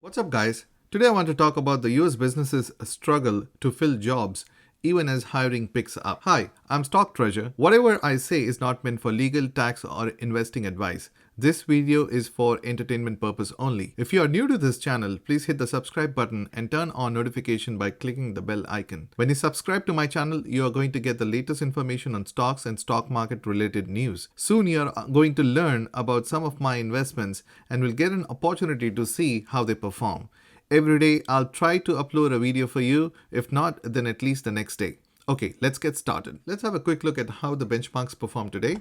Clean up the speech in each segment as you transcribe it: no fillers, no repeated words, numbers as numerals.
What's up, guys? Today I want to talk about the US businesses' struggle to fill jobs even as hiring picks up. Hi, I'm Stock Treasure. Whatever I say is not meant for legal, tax, or investing advice. This video is for entertainment purpose only. If you are new to this channel, please hit the subscribe button and turn on notification by clicking the bell icon. When you subscribe to my channel, you are going to get the latest information on stocks and stock market related news. Soon you are going to learn about some of my investments and will get an opportunity to see how they perform. Every day I'll try to upload a video for you. If not, then at least the next day. Okay, let's get started. Let's have a quick look at how the benchmarks performed today.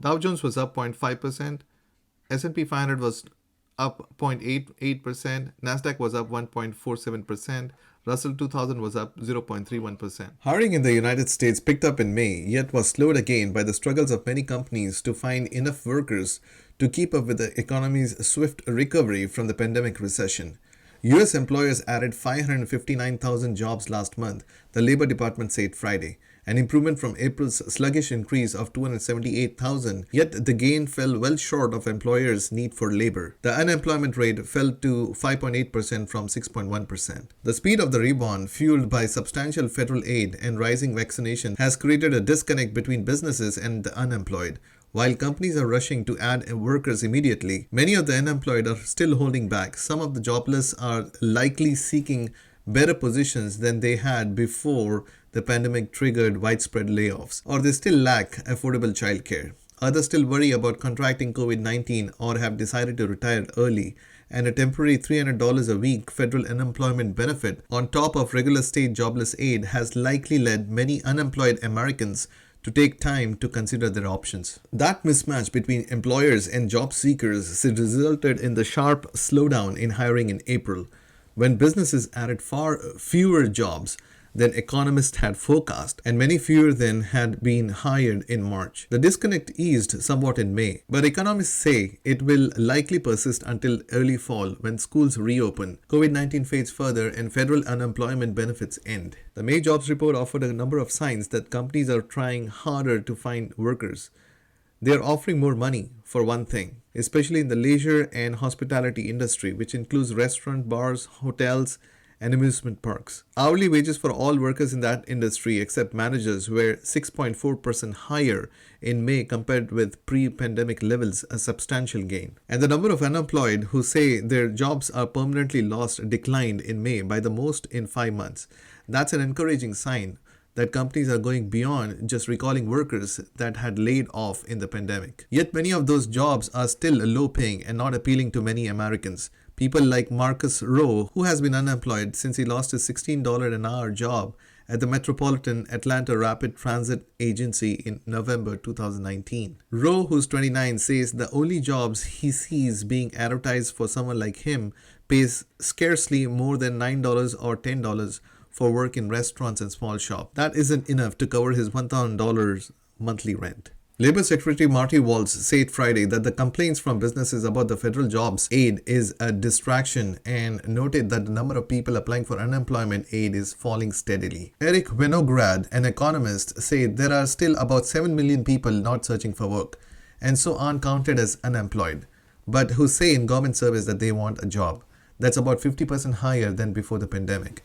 Dow Jones was up 0.5%, S&P 500 was up 0.88%, Nasdaq was up 1.47%, Russell 2000 was up 0.31%. Hiring in the United States picked up in May, yet was slowed again by the struggles of many companies to find enough workers to keep up with the economy's swift recovery from the pandemic recession. US employers added 559,000 jobs last month, the Labor Department said Friday, an improvement from April's sluggish increase of 278,000, yet the gain fell well short of employers' need for labor. The unemployment rate fell to 5.8% from 6.1%. The speed of the rebound, fueled by substantial federal aid and rising vaccination, has created a disconnect between businesses and the unemployed. While companies are rushing to add workers immediately, many of the unemployed are still holding back. Some of the jobless are likely seeking better positions than they had before the pandemic triggered widespread layoffs, or they still lack affordable childcare. Others still worry about contracting COVID-19 or have decided to retire early, and a temporary $300 a week federal unemployment benefit on top of regular state jobless aid has likely led many unemployed Americans to take time to consider their options. That mismatch between employers and job seekers resulted in the sharp slowdown in hiring in April, when businesses added far fewer jobs than economists had forecast, and many fewer than had been hired in March. The disconnect eased somewhat in May, but economists say it will likely persist until early fall when schools reopen, COVID-19 fades further, and federal unemployment benefits end. The May jobs report offered a number of signs that companies are trying harder to find workers. They are offering more money, for one thing, especially in the leisure and hospitality industry, which includes restaurants, bars, hotels, and amusement parks. Hourly wages for all workers in that industry except managers were 6.4% higher in May compared with pre-pandemic levels, a substantial gain. And the number of unemployed who say their jobs are permanently lost declined in May by the most in 5 months. That's an encouraging sign that companies are going beyond just recalling workers that had laid off in the pandemic. Yet many of those jobs are still low paying and not appealing to many Americans. People like Marcus Rowe, who has been unemployed since he lost his $16 an hour job at the Metropolitan Atlanta Rapid Transit Agency in November 2019. Rowe, who's 29, says the only jobs he sees being advertised for someone like him pays scarcely more than $9 or $10 for work in restaurants and small shops. That isn't enough to cover his $1,000 monthly rent. Labor Secretary Marty Walsh said Friday that the complaints from businesses about the federal jobs aid is a distraction and noted that the number of people applying for unemployment aid is falling steadily. Eric Winograd, an economist, said there are still about 7 million people not searching for work and so aren't counted as unemployed, but who say in government service that they want a job. That's about 50% higher than before the pandemic.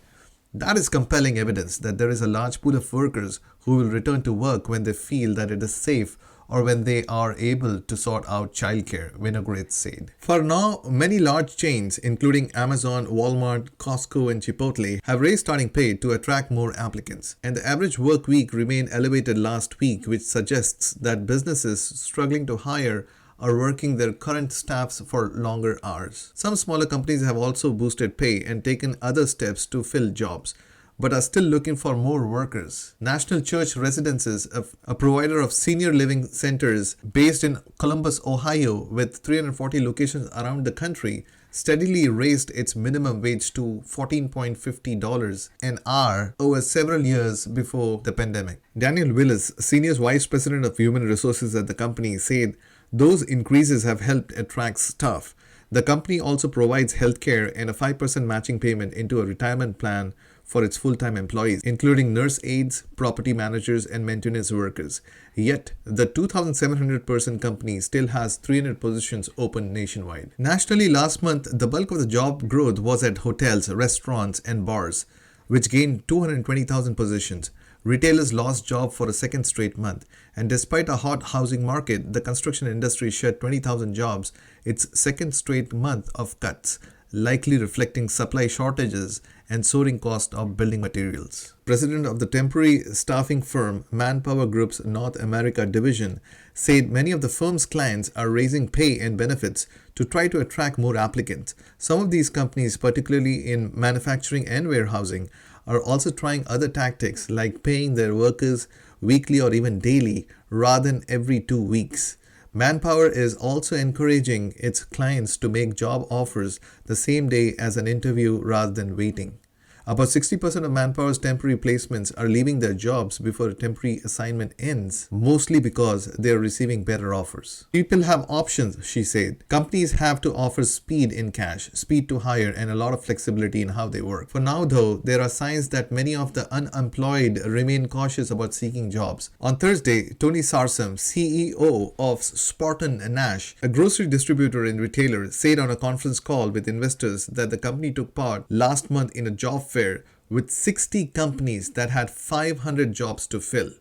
That is compelling evidence that there is a large pool of workers who will return to work when they feel that it is safe or when they are able to sort out childcare, Winograd said. For now, many large chains, including Amazon, Walmart, Costco, and Chipotle, have raised starting pay to attract more applicants. And the average work week remained elevated last week, which suggests that businesses struggling to hire are working their current staffs for longer hours. Some smaller companies have also boosted pay and taken other steps to fill jobs, but are still looking for more workers. National Church Residences, a provider of senior living centers based in Columbus, Ohio, with 340 locations around the country, steadily raised its minimum wage to $14.50 an hour over several years before the pandemic. Daniel Willis, Senior Vice President of Human Resources at the company, said those increases have helped attract staff. The company also provides healthcare and a 5% matching payment into a retirement plan for its full-time employees, including nurse aides, property managers, and maintenance workers. Yet, the 2,700-person company still has 300 positions open nationwide. Nationally, last month, the bulk of the job growth was at hotels, restaurants, and bars, which gained 220,000 positions. Retailers lost jobs for a second straight month, and despite a hot housing market, the construction industry shed 20,000 jobs, its second straight month of cuts, likely reflecting supply shortages and soaring cost of building materials. President of the temporary staffing firm Manpower Group's North America division said many of the firm's clients are raising pay and benefits to try to attract more applicants. Some of these companies, particularly in manufacturing and warehousing, are also trying other tactics like paying their workers weekly or even daily rather than every 2 weeks. Manpower is also encouraging its clients to make job offers the same day as an interview rather than waiting. About 60% of Manpower's temporary placements are leaving their jobs before a temporary assignment ends, mostly because they are receiving better offers. People have options, she said. Companies have to offer speed in cash, speed to hire, and a lot of flexibility in how they work. For now, though, there are signs that many of the unemployed remain cautious about seeking jobs. On Thursday, Tony Sarsam, CEO of Spartan Nash, a grocery distributor and retailer, said on a conference call with investors that the company took part last month in a job fair with 60 companies that had 500 jobs to fill.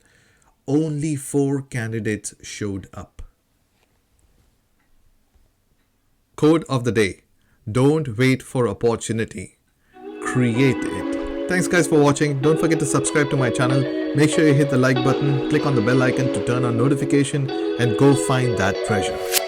Only 4 candidates showed up. Quote of the day: don't wait for opportunity, create it. Thanks guys for watching. Don't forget to subscribe to my channel. Make sure you hit the like button, click on the bell icon to turn on notification, and go find that treasure.